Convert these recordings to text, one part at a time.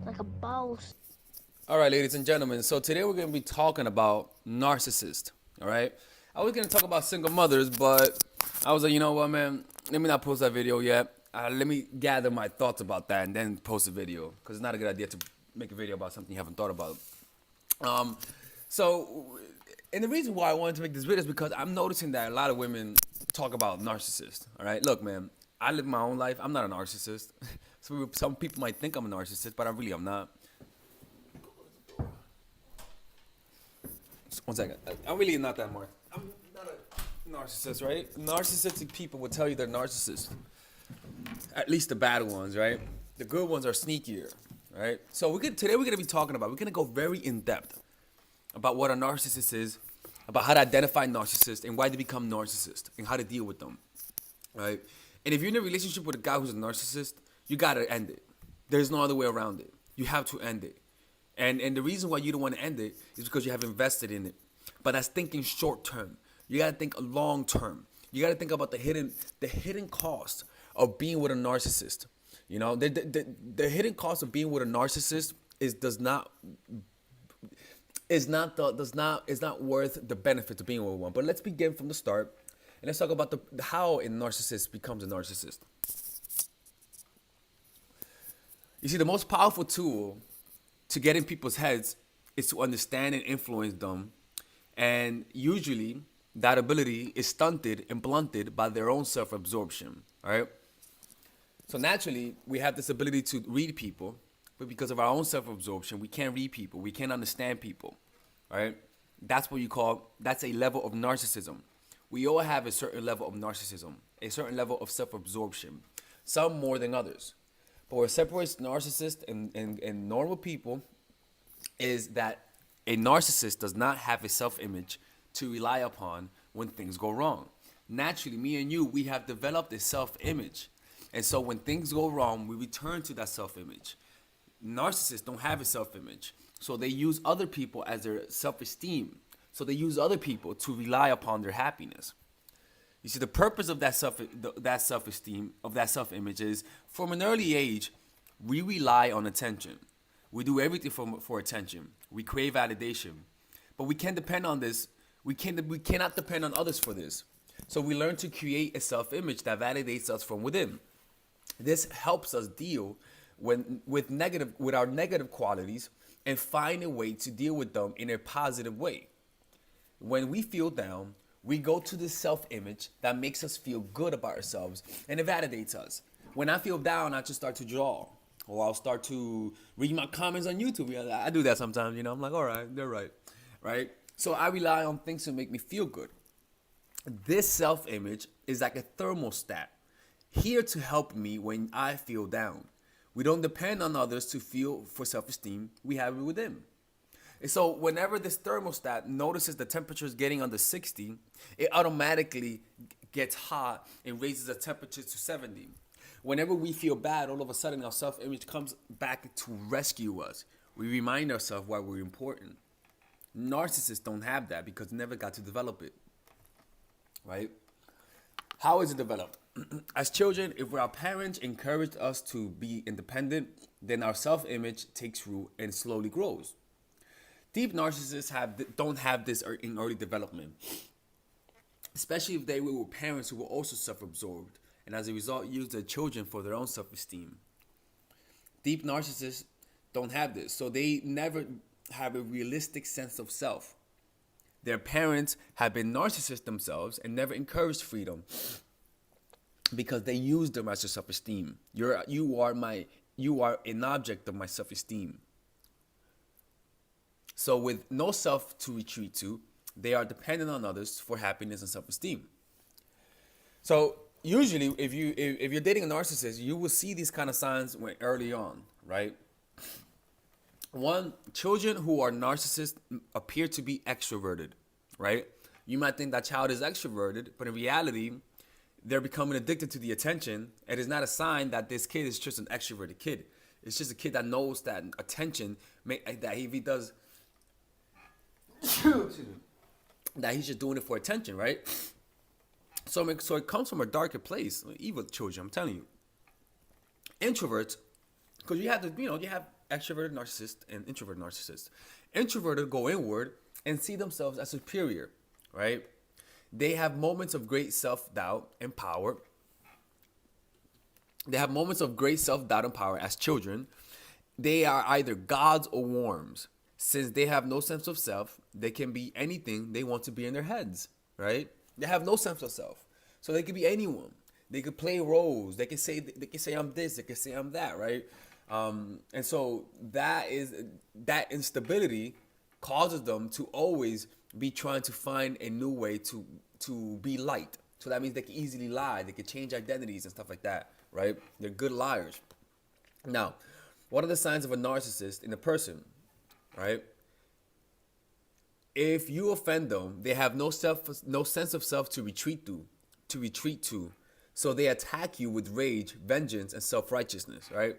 Like a boss. All right, ladies and gentlemen. So today we're going to be talking about narcissists. All right. I was going to talk about single mothers, but I was like, you know what, man? Let me not post that video yet. Let me gather my thoughts about that and then post a video because it's not a good idea to make a video about something you haven't thought about. Um, so, and the reason why I wanted to make this video is because I'm noticing that a lot of women talk about narcissists. All right, look, man, I live my own life. I'm not a narcissist. So some people might think I'm a narcissist, but I'm not. One second. I'm really not that much. I'm not a narcissist, right? Narcissistic people will tell you they're narcissists. At least the bad ones, right? The good ones are sneakier, right? So today we're gonna be talking about. We're gonna go very in depth about what a narcissist is, about how to identify narcissists and why they become narcissists and how to deal with them, right? And if you're in a relationship with a guy who's a narcissist, you gotta end it. There's no other way around it. You have to end it. And the reason why you don't want to end it is because you have invested in it. But that's thinking short term. You gotta think long term. You gotta think about the hidden cost of being with a narcissist. You know, the hidden cost of being with a narcissist is not worth the benefit of being with one. But let's begin from the start and let's talk about how a narcissist becomes a narcissist. You see, the most powerful tool to get in people's heads is to understand and influence them. And usually that ability is stunted and blunted by their own self-absorption. All right. So naturally, we have this ability to read people, but because of our own self-absorption, we can't read people. We can't understand people. All right. That's a level of narcissism. We all have a certain level of narcissism, a certain level of self-absorption, some more than others. But what separates narcissists and normal people is that a narcissist does not have a self-image to rely upon when things go wrong. Naturally, me and you, we have developed a self-image. And so when things go wrong, we return to that self-image. Narcissists don't have a self-image. So they use other people as their self-esteem. So they use other people to rely upon their happiness. You see, the purpose of that self-esteem, of that self-image is from an early age, we rely on attention. We do everything for attention. We crave validation. But we can't depend on this. We cannot depend on others for this. So we learn to create a self-image that validates us from within. This helps us deal with our negative qualities and find a way to deal with them in a positive way. When we feel down, we go to this self-image that makes us feel good about ourselves and it validates us. When I feel down, I just start to draw or I'll start to read my comments on YouTube. I do that sometimes, you know. I'm like, all right, they're right, right? So I rely on things to make me feel good. This self-image is like a thermostat, here to help me when I feel down. We don't depend on others to feel for self-esteem. We have it within. And so whenever this thermostat notices the temperature is getting under 60, it automatically gets hot and raises the temperature to 70. Whenever we feel bad, all of a sudden our self-image comes back to rescue us. We remind ourselves why we're important. Narcissists don't have that because they never got to develop it. Right? How is it developed? As children, if our parents encouraged us to be independent, then our self-image takes root and slowly grows. Deep narcissists don't have this in early development, especially if they were with parents who were also self-absorbed and as a result use their children for their own self-esteem. Deep narcissists don't have this, so they never have a realistic sense of self. Their parents have been narcissists themselves and never encouraged freedom because they used them as their self-esteem. You are an object of my self-esteem. So with no self to retreat to, they are dependent on others for happiness and self-esteem. So usually if you're dating a narcissist, you will see these kind of signs early on, right? One, children who are narcissists appear to be extroverted, right? You might think that child is extroverted, but in reality, they're becoming addicted to the attention. And it's not a sign that this kid is just an extroverted kid. It's just a kid that knows that attention, that if he does, that he's just doing it for attention, right? So it comes from a darker place. Evil children, I'm telling you. Introverts Because you have to, you have extroverted narcissists and introverted narcissists. Introverted go inward and see themselves as superior, right? They have moments of great self-doubt and power. They have moments of great self-doubt and power as children. They are either gods or worms. Since they have no sense of self, they can be anything they want to be in their heads, right? They have no sense of self. So they could be anyone. They could play roles. They can say I'm this, they can say I'm that, right? And so that instability causes them to always be trying to find a new way to be liked. So that means they can easily lie. They can change identities and stuff like that, right? They're good liars. Now, what are the signs of a narcissist in a person, right? If you offend them, they have no sense of self to retreat to. So they attack you with rage, vengeance, and self-righteousness, right?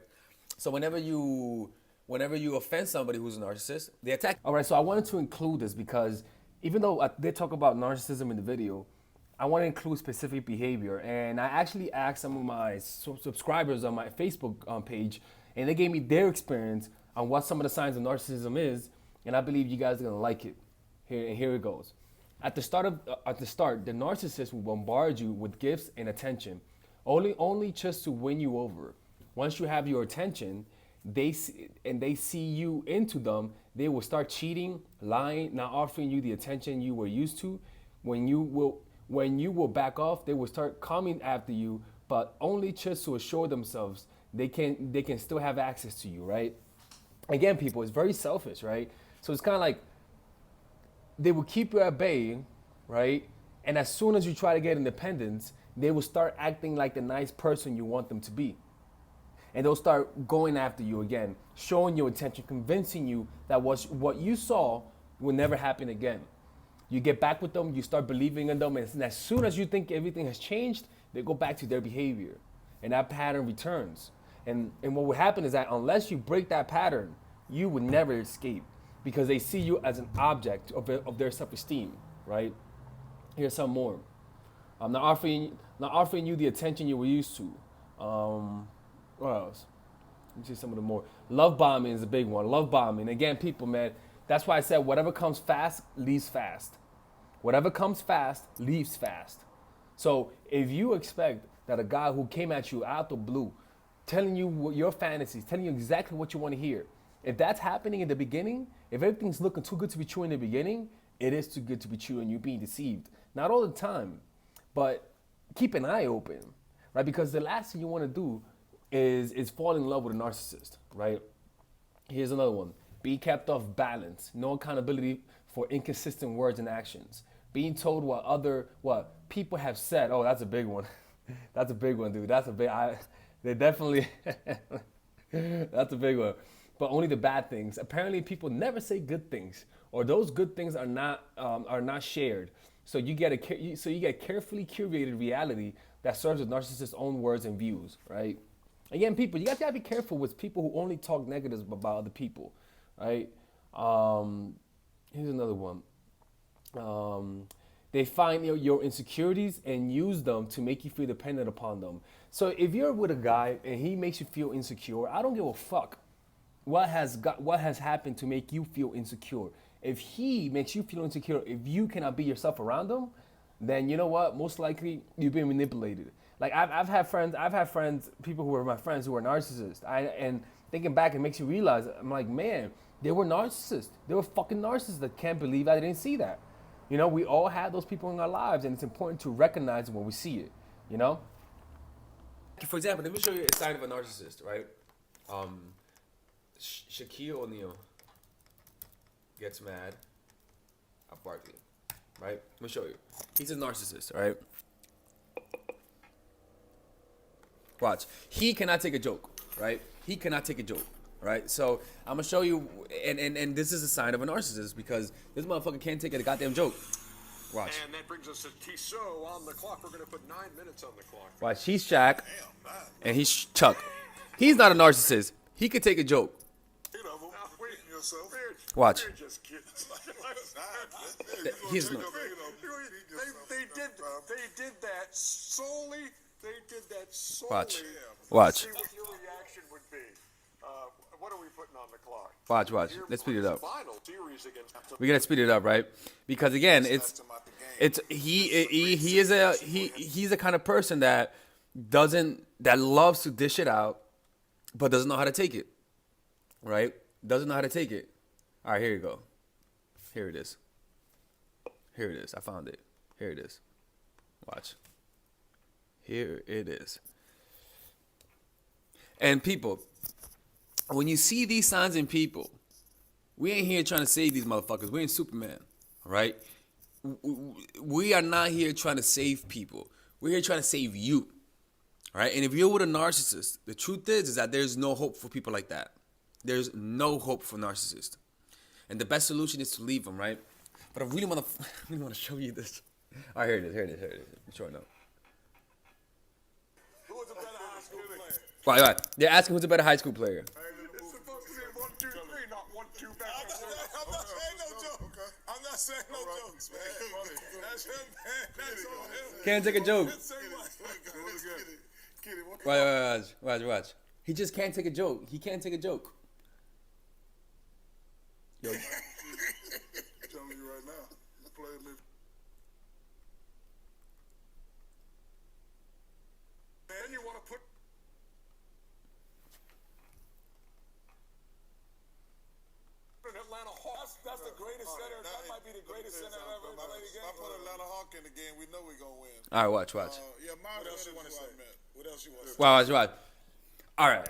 So whenever you offend somebody who's a narcissist, they attack. All right, so I wanted to include this because even though I did talk about narcissism in the video, I want to include specific behavior. And I actually asked some of my subscribers on my Facebook page, and they gave me their experience on what some of the signs of narcissism is, and I believe you guys are gonna like it. Here it goes. At the start, the narcissist will bombard you with gifts and attention, only just to win you over. Once you have your attention, they see you into them, they will start cheating, lying, not offering you the attention you were used to. When you will back off, they will start coming after you, but only just to assure themselves they can still have access to you, right? Again, people, it's very selfish, right? So it's kind of like they will keep you at bay, right? And as soon as you try to get independence, they will start acting like the nice person you want them to be. And they'll start going after you again, showing you attention, convincing you that what you saw will never happen again. You get back with them, you start believing in them, and as soon as you think everything has changed, they go back to their behavior. And that pattern returns. And what will happen is that unless you break that pattern, you would never escape because they see you as an object of their self-esteem, right? Here's some more. I'm not offering you the attention you were used to. What else? Let me see some of the more. Love bombing is a big one. Love bombing. Again, people, man, that's why I said whatever comes fast, leaves fast. Whatever comes fast, leaves fast. So if you expect that a guy who came at you out the blue, telling you what your fantasies, telling you exactly what you want to hear, if that's happening in the beginning, if everything's looking too good to be true in the beginning, it is too good to be true and you're being deceived. Not all the time, but keep an eye open, right? Because the last thing you want to do is fall in love with a narcissist, right? Here's another one. Being kept off balance, no accountability for inconsistent words and actions. Being told what people have said. Oh, that's a big one. That's a big one, dude. That's a big, they definitely, that's a big one. But only the bad things. Apparently people never say good things, or those good things are not shared. So you get carefully curated reality that serves the narcissist's own words and views, right? Again, people, you guys gotta be careful with people who only talk negatives about other people, right? Here's another one. They find your insecurities and use them to make you feel dependent upon them. So if you're with a guy and he makes you feel insecure, I don't give a fuck what has happened to make you feel insecure. If he makes you feel insecure, if you cannot be yourself around him, then you know what? Most likely you've been manipulated. Like I've had friends, people who were my friends who were narcissists. And thinking back, it makes you realize, I'm like, man, they were narcissists. They were fucking narcissists that can't believe I didn't see that. You know, we all have those people in our lives, and it's important to recognize when we see it, you know? For example, let me show you a sign of a narcissist, right? Shaquille ONeal gets mad at Barkley, right? Let me show you. He's a narcissist, right? Watch. He cannot take a joke, right? He cannot take a joke, right? So I'm gonna show you, and this is a sign of a narcissist because this motherfucker can't take a goddamn joke. Watch. And that brings us to Tissot on the clock. We're gonna put 9 minutes on the clock. Watch. He's Shaq, and he's Chuck. He's not a narcissist. He could take a joke. You know, yourself. Watch. We're just kidding. He's not. They did that solely. They did that solely. Watch. Watch. See what your reaction would be. What are we putting on the clock? Watch. Here Let's speed it is up. Final series against We gotta speed it up, right? Because again, he's the kind of person that loves to dish it out, but doesn't know how to take it, right? Doesn't know how to take it. All right, here you go. Here it is. I found it. Here it is. Watch. Here it is. And people, when you see these signs in people, we ain't here trying to save these motherfuckers. We ain't Superman, all right? We are not here trying to save people. We're here trying to save you, all right? And if you're with a narcissist, the truth is that there's no hope for people like that. There's no hope for narcissists. And the best solution is to leave them, right? But I really want to show you this. All right, here it is. I'm showing up. Who was a better high school player? Right. They're asking who's a better high school player. It's supposed to be 1, 2, 3, not 1, 2 back. I'm not saying no joke. I'm not saying no jokes, man. That's him, man. That's all him. Can't take a joke. Kitty, what Watch. He just can't take a joke. He can't take a joke. Yo. telling you right now. Play me. And you want to put an Atlanta Hawks. That's the greatest center. That might be the greatest center I've ever played a game. If I put Atlanta Hawk in the game, we know we're going to win. All right, watch. Yeah, what else you want to say? What else you want to say? Watch. All right.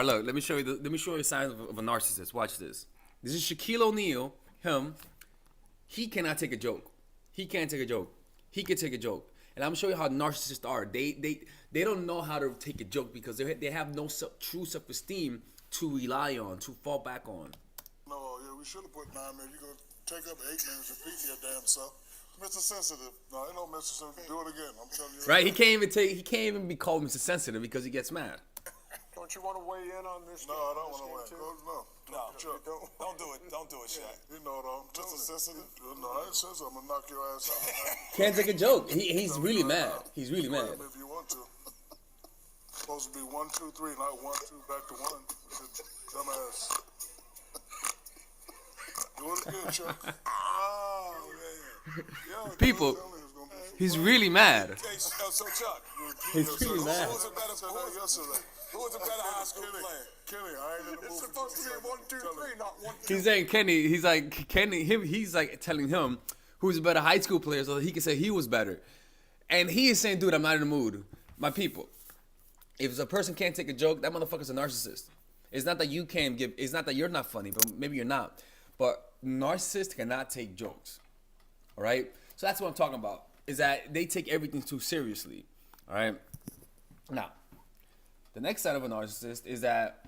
Look. Let me show you signs of a narcissist. Watch this. This is Shaquille ONeal. Him. He cannot take a joke. He can't take a joke. He can take a joke. And I'm gonna show you how narcissists are. They don't know how to take a joke because they have no true self-esteem to rely on, to fall back on. No, yeah, we should have put 9 minutes. You're going to take up 8 minutes repeating your damn self. Mr. Sensitive. No, ain't no Mr. Sensitive. Do it again. I'm telling you. Right? He can't even be called Mr. Sensitive because he gets mad. Don't you want to weigh in on this? No, I don't want to win. No, don't do it, Shaq. You know though, Mr. Sensitive. No, I ain't sensitive. I'm going to knock your ass out. Can't take a joke. He's really mad. He's really mad. If you want to. Supposed to be 1, 2, 3, not 1, 2, back to 1. Dumbass. Do it again, Chuck. Oh, man. Yo, People, he's really mad. So Chuck, He's really mad. who was a better high school player? Kenny, I ain't in the movie. It's supposed to be 1, 2, 3, not 1, 2. He's saying Kenny. He's like telling him who's a better high school player so that he can say he was better. And he is saying, dude, I'm not in the mood. My people, if a person can't take a joke, that motherfucker's a narcissist. It's not that you can't give. It's not that you're not funny, but maybe you're not. But narcissists cannot take jokes. All right. So that's what I'm talking about. Is that they take everything too seriously. All right. Now, the next side of a narcissist is that.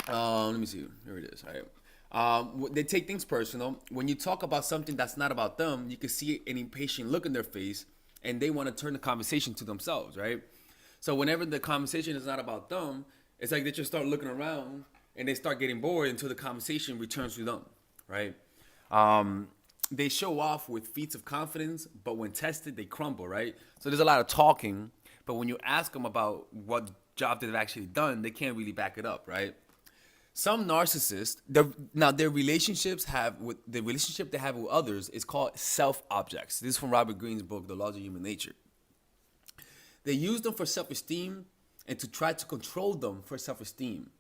Let me see. Here it is. All right. They take things personal. When you talk about something that's not about them, you can see an impatient look in their face, and they want to turn the conversation to themselves, right? So whenever the conversation is not about them, it's like they just start looking around and they start getting bored until the conversation returns to them, right? They show off with feats of confidence, but when tested, they crumble, right? So there's a lot of talking, but when you ask them about what job they've actually done, they can't really back it up, right? Some narcissists, their relationship they have with others is called self-objects. This is from Robert Greene's book, The Laws of Human Nature. They use them for self-esteem and to try to control them for self-esteem.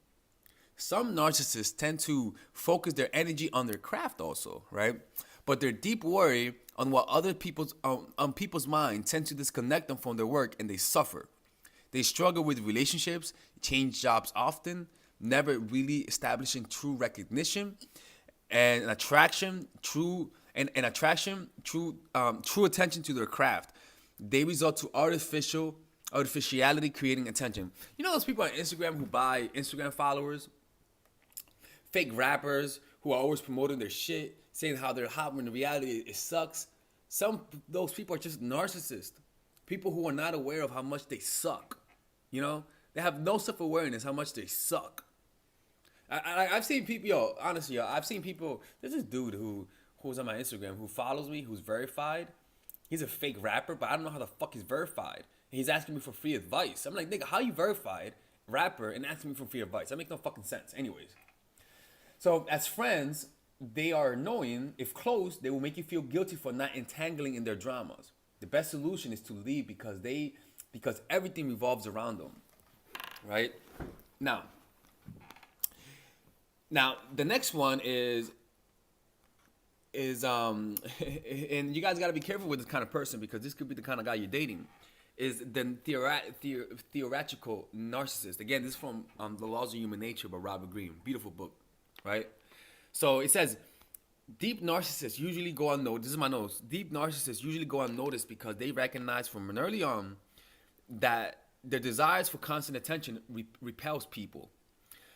Some narcissists tend to focus their energy on their craft also, right? But their deep worry on what other people's mind tend to disconnect them from their work, and they suffer. They struggle with relationships, change jobs often, never really establishing true recognition and true attention to their craft. They resort to artificiality creating attention. You know those people on Instagram who buy Instagram followers? Fake rappers who are always promoting their shit, saying how they're hot when in reality it sucks. Those people are just narcissists. People who are not aware of how much they suck. You know? They have no self-awareness how much they suck. I've seen people, honestly, I've seen people, there's this dude who's on my Instagram who follows me, who's verified. He's a fake rapper, but I don't know how the fuck he's verified. He's asking me for free advice. I'm like, nigga, how you verified rapper and asking me for free advice? That makes no fucking sense. Anyways. So as friends, they are annoying. If close, they will make you feel guilty for not entangling in their dramas. The best solution is to leave because everything revolves around them. Right? Now the next one is and you guys got to be careful with this kind of person, because this could be the kind of guy you're dating. Is the theoretical narcissist. Again, this is from The Laws of Human Nature by Robert Greene. Beautiful book, right? So it says, deep narcissists usually go unnoticed. This is my notes. Deep narcissists usually go unnoticed because they recognize from an early on that their desires for constant attention repels people.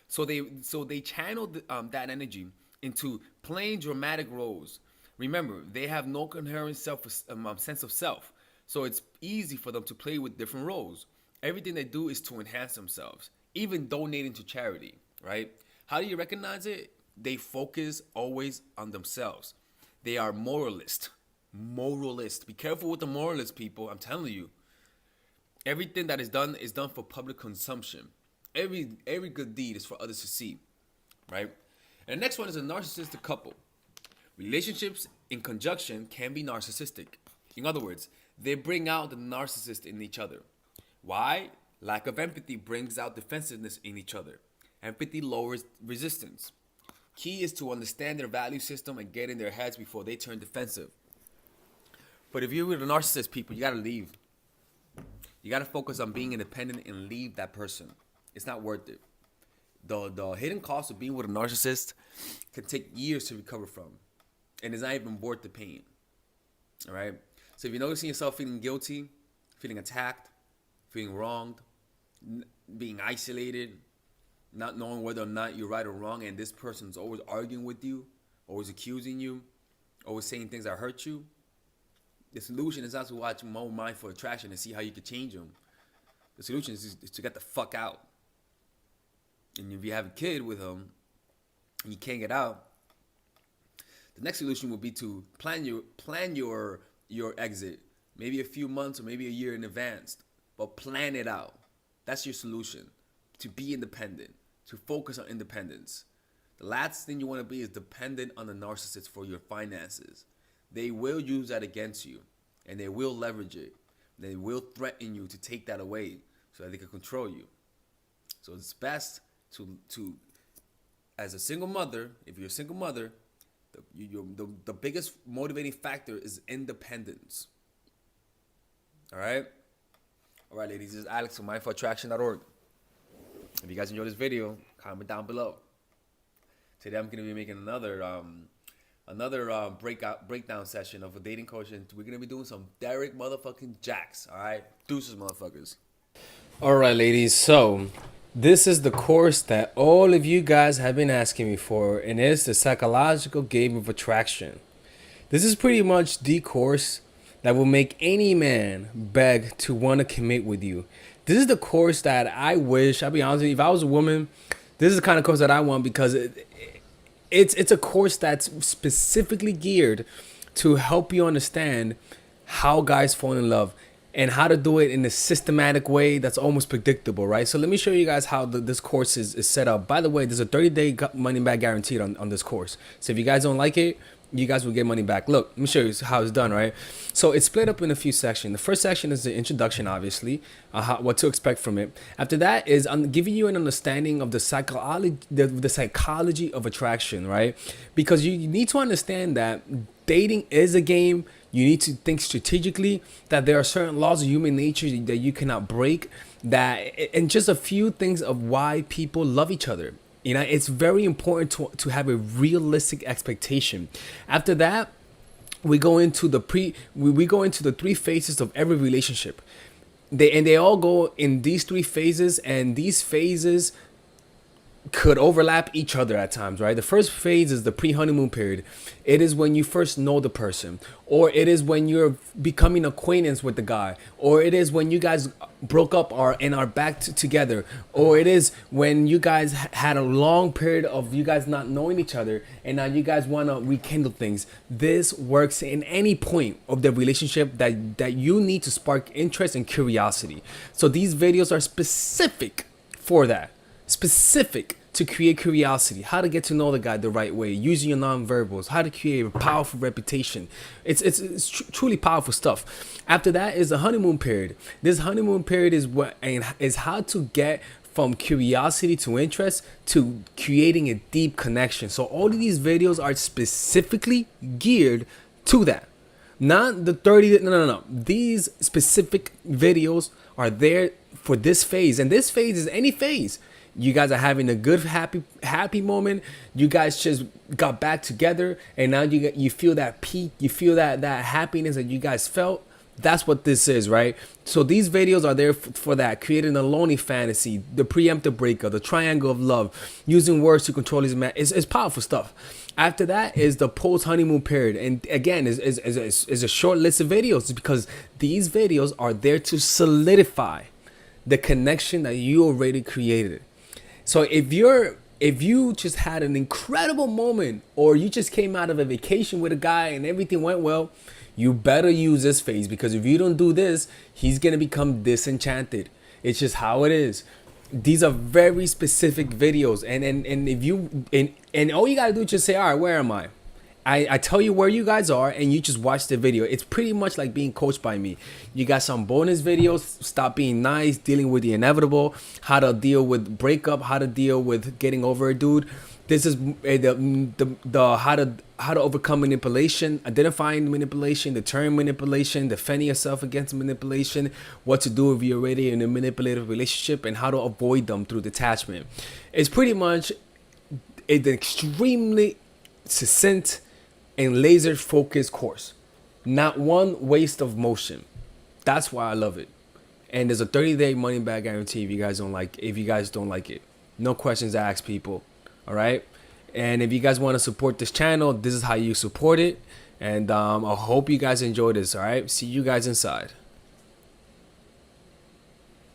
So they channel that energy into playing dramatic roles. Remember, they have no coherent sense of self. So it's easy for them to play with different roles. Everything they do is to enhance themselves, even donating to charity, right? How do you recognize it? They focus always on themselves. They are moralist. Be careful with the moralist, people. I'm telling you. Everything that is done for public consumption. Every good deed is for others to see, right? And the next one is a narcissistic couple. Relationships in conjunction can be narcissistic. In other words, they bring out the narcissist in each other. Why? Lack of empathy brings out defensiveness in each other. Empathy lowers resistance. Key is to understand their value system and get in their heads before they turn defensive. But if you're with a narcissist, people, you gotta leave. You gotta focus on being independent and leave that person. It's not worth it. The hidden cost of being with a narcissist can take years to recover from. And it's not even worth the pain. All right? So if you're noticing yourself feeling guilty, feeling attacked, feeling wronged, being isolated, not knowing whether or not you're right or wrong, and this person's always arguing with you, always accusing you, always saying things that hurt you, the solution is not to watch more Mindful Attraction and see how you can change them. The solution is to get the fuck out. And if you have a kid with them and you can't get out, the next solution would be to plan your exit, maybe a few months or maybe a year in advance, but plan it out. That's your solution. To be independent, to focus on independence. The last thing you want to be is dependent on the narcissist for your finances. They will use that against you, and they will leverage it. They will threaten you to take that away so that they can control you. So it's best to as a single mother, if you're a single mother, the biggest motivating factor is independence. All right, ladies. This is Alex from mindfulattraction.org. If you guys enjoyed this video, comment down below. Today I'm going to be making another breakdown session of a dating coach, and we're going to be doing some Derek motherfucking Jacks. All right, deuces, motherfuckers. All right, ladies. So this is the course that all of you guys have been asking me for, and it's the psychological game of attraction. This is pretty much the course that will make any man beg to want to commit with you. This is the course that I wish, I'll be honest with you, if I was a woman, this is the kind of course that I want, because it's a course that's specifically geared to help you understand how guys fall in love and how to do it in a systematic way that's almost predictable, right? So let me show you guys how this course is set up. By the way, there's a 30-day money back guaranteed on this course. So if you guys don't like it, you guys will get money back. Look, let me show you how it's done, right? So it's split up in a few sections. The first section is the introduction, obviously, what to expect from it. After that is I'm giving you an understanding of the psychology of attraction, right? Because you need to understand that dating is a game. You need to think strategically, that there are certain laws of human nature that you cannot break, and just a few things of why people love each other. You know, it's very important to have a realistic expectation. After that, we go into the three phases of every relationship. They all go in these three phases, and these phases could overlap each other at times, right? The first phase is the pre-honeymoon period. It is when you first know the person, or it is when you're becoming acquaintance with the guy, or it is when you guys broke up and are back together, or it is when you guys had a long period of you guys not knowing each other and now you guys want to rekindle things. This works in any point of the relationship that you need to spark interest and curiosity. So these videos are specific for that. Specific to create curiosity, how to get to know the guy the right way, using your non-verbals, how to create a powerful reputation. It's truly powerful stuff. After that is the honeymoon period. This honeymoon period is how to get from curiosity to interest to creating a deep connection. So all of these videos are specifically geared to that. Not the 30, no. These specific videos are there for this phase, and this phase is any phase. You guys are having a good, happy moment. You guys just got back together, and now you feel that peak. You feel that happiness that you guys felt. That's what this is, right? So these videos are there for that, creating a lonely fantasy, the preemptive breakup, the triangle of love, using words to control these men. It's powerful stuff. After that is the post-honeymoon period, and again, is a short list of videos because these videos are there to solidify the connection that you already created. So if you just had an incredible moment, or you just came out of a vacation with a guy and everything went well, you better use this phase, because if you don't do this, he's gonna become disenchanted. It's just how it is. These are very specific videos, and if you and all you gotta do is just say, all right, where am I? I tell you where you guys are, and you just watch the video. It's pretty much like being coached by me. You got some bonus videos, stop being nice, dealing with the inevitable, how to deal with breakup, how to deal with getting over a dude. This is the how to overcome manipulation, identifying manipulation, deterring manipulation, defending yourself against manipulation, what to do if you're already in a manipulative relationship, and how to avoid them through detachment. It's pretty much an extremely succinct and laser focused course. Not one waste of motion. That's why I love it. And there's a 30-day money back guarantee if you guys don't like it. No questions asked, people. All right. And if you guys want to support this channel, this is how you support it. And I hope you guys enjoy this. All right. See you guys inside.